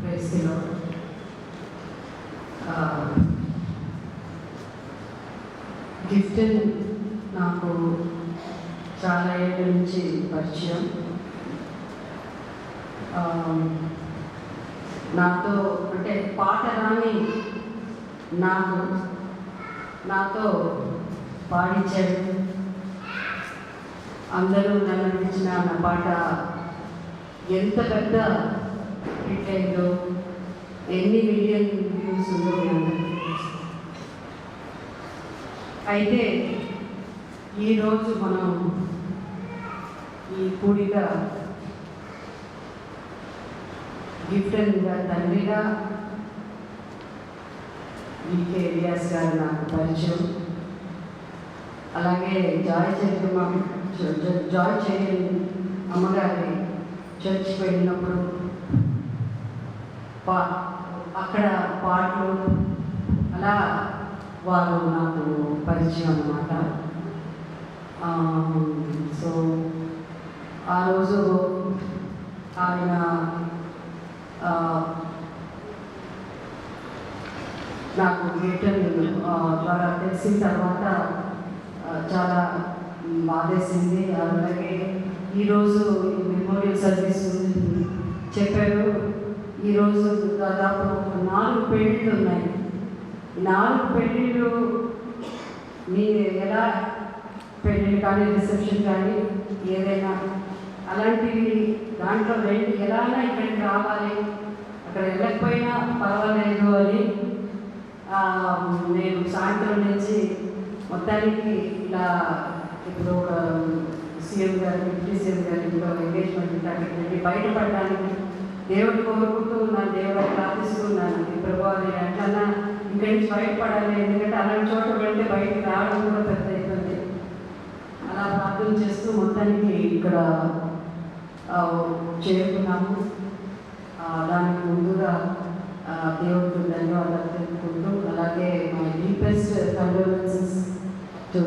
ప్రైజ్లో గిఫ్ట్ నాకు చాలా ఏళ్ళ నుంచి పరిచయం. నాతో అంటే పాట రాని నాతో పాడించాడు. అందరూ నన్ను పిలిచిన నా పాట ఎంత పెద్ద హిట్ అయిందో, ఎన్ని మిలియన్ వ్యూస్ ఉందో అయితే ఈరోజు మనం ఈ కూడిక గిఫ్ట్ తండ్రిగా ఈకే ఎలియాస్ గారు నాకు పరిచయం. అలాగే జాయ్ చేయని అమ్మగారి చర్చికి వెళ్ళినప్పుడు అక్కడ పాటలు అలా వారు నాకు పరిచయం అన్నమాట. సో ఆ రోజు ఆయన నాకు రిటర్న్ ద్వారా తెలిసిన తర్వాత చాలా బాధేసింది. అలాగే ఈరోజు మెమోరియల్ సర్వీస్ చెప్పారు. ఈరోజు దాదాపు 4 పెళ్ళిళ్ళు ఉన్నాయి. 4 పెళ్ళిళ్ళు మీరు ఎలా పెళ్ళిళ్ళు కానీ రిసెప్షన్ కానీ ఏదైనా అలాంటివి దాంట్లో ఎలాగైనా ఇక్కడికి రావాలి, అక్కడ వెళ్ళకపోయినా పర్వాలేదు అని నేను సాయంత్రం నుంచి మొత్తానికి ఇలా ఇప్పుడు ఒక సీఎం గారి డిప్యూటీ సీఎం గారి ఇంట్లో ఎంగేజ్మెంట్ అక్కడికి వెళ్ళి బయటపడడానికి దేవుడు కోరుకుంటూ ఉన్నాను, దేవుడు ప్రార్థిస్తూ ఉన్నాను. ప్రభావ నేను ఎట్లన్నా ఇక్కడి నుంచి బయటపడాలి, ఎందుకంటే అలాంటి చోట వెళ్తే బయటకు రావడం కూడా పెద్ద ఇబ్బంది. అలా ప్రార్థన చేస్తూ మొత్తానికి ఇక్కడ చేరుకున్నాము. దానికి ముందుగా దేవుడికి ధన్యవాదాలు తెలుపుకుంటూ, అలాగే my deepest condolences to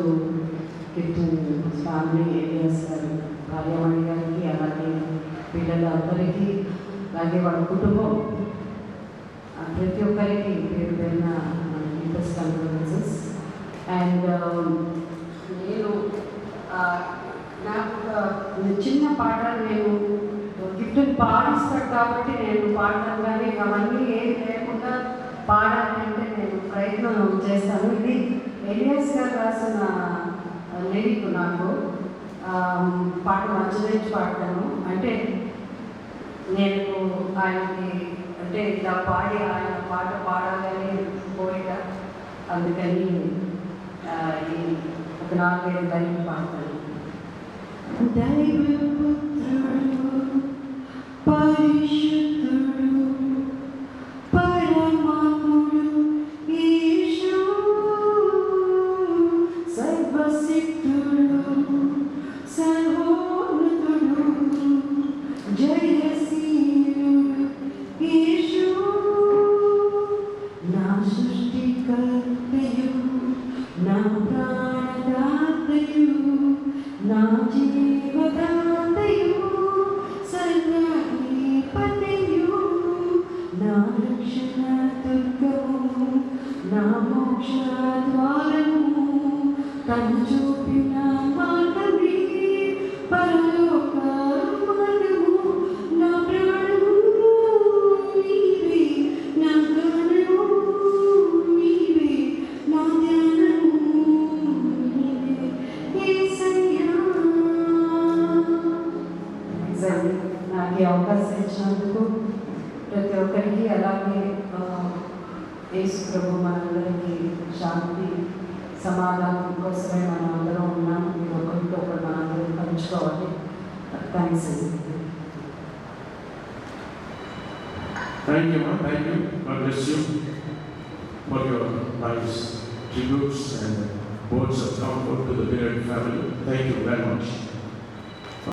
family areas గారు, భార్యమణి గారికి, అలాగే పిల్లలందరికీ, అలాగే వాళ్ళ కుటుంబం ప్రతి ఒక్కరికి పేరు పేరున డీపెస్ట్ కండోలెన్సెస్. అండ్ నేను నాకు ఒక చిన్న పాట, నేను గిఫ్ట్ని పాడిస్తాడు కాబట్టి నేను పాడటం కానీ అవన్నీ ఏం లేకుండా పాడాలి అంటే నేను ప్రయత్నం చేస్తాను. ఇది ఎలియాస్ గారు రాసిన లిరిక్. నాకు పాట మంచి పాడతాను. అంటే నేను ఆయనకి అంటే ఇలా పాడి ఆయన పాట పాడాలని కోరిక, అందుకని ఒక 4-5 లైన్లు పాడతాను. దైవపుత్రుడు పరిశుద్ధుడు పరమాత్ముడు యేసు, సర్వశక్తుడు సర్వోన్నతుడు జయశీలుడు యేసు, నా సృష్టికర్తయు నా ప్రాణదాతయు నా జీవదాతయు సర్వాధిపతియు, నా రక్షణ దుర్గము నా మోక్ష ద్వారము, తను చూపిన మార్గమే పరలోక మార్గము, నా ప్రాణము నీవే, నా గానము నీవే, నా ధ్యానము నీవే యేసయ్యా. నాకు ఈ అవకాశం ఇచ్చినందుకు ప్రతి ఒక్కరికి, అలాగే యేసు ప్రభు మనందరికీ శాంతి సమాధానం కోసమే మనం అందరం ఉన్నాం. మీరు ఒకరితో ఒకరు మనందరం పంచుకోవాలి. థ్యాంక్స్ అండి. Thank you, ma'am. Thank you. God bless you for your nice tributes and words of comfort to the Vineyard family. Thank you very much.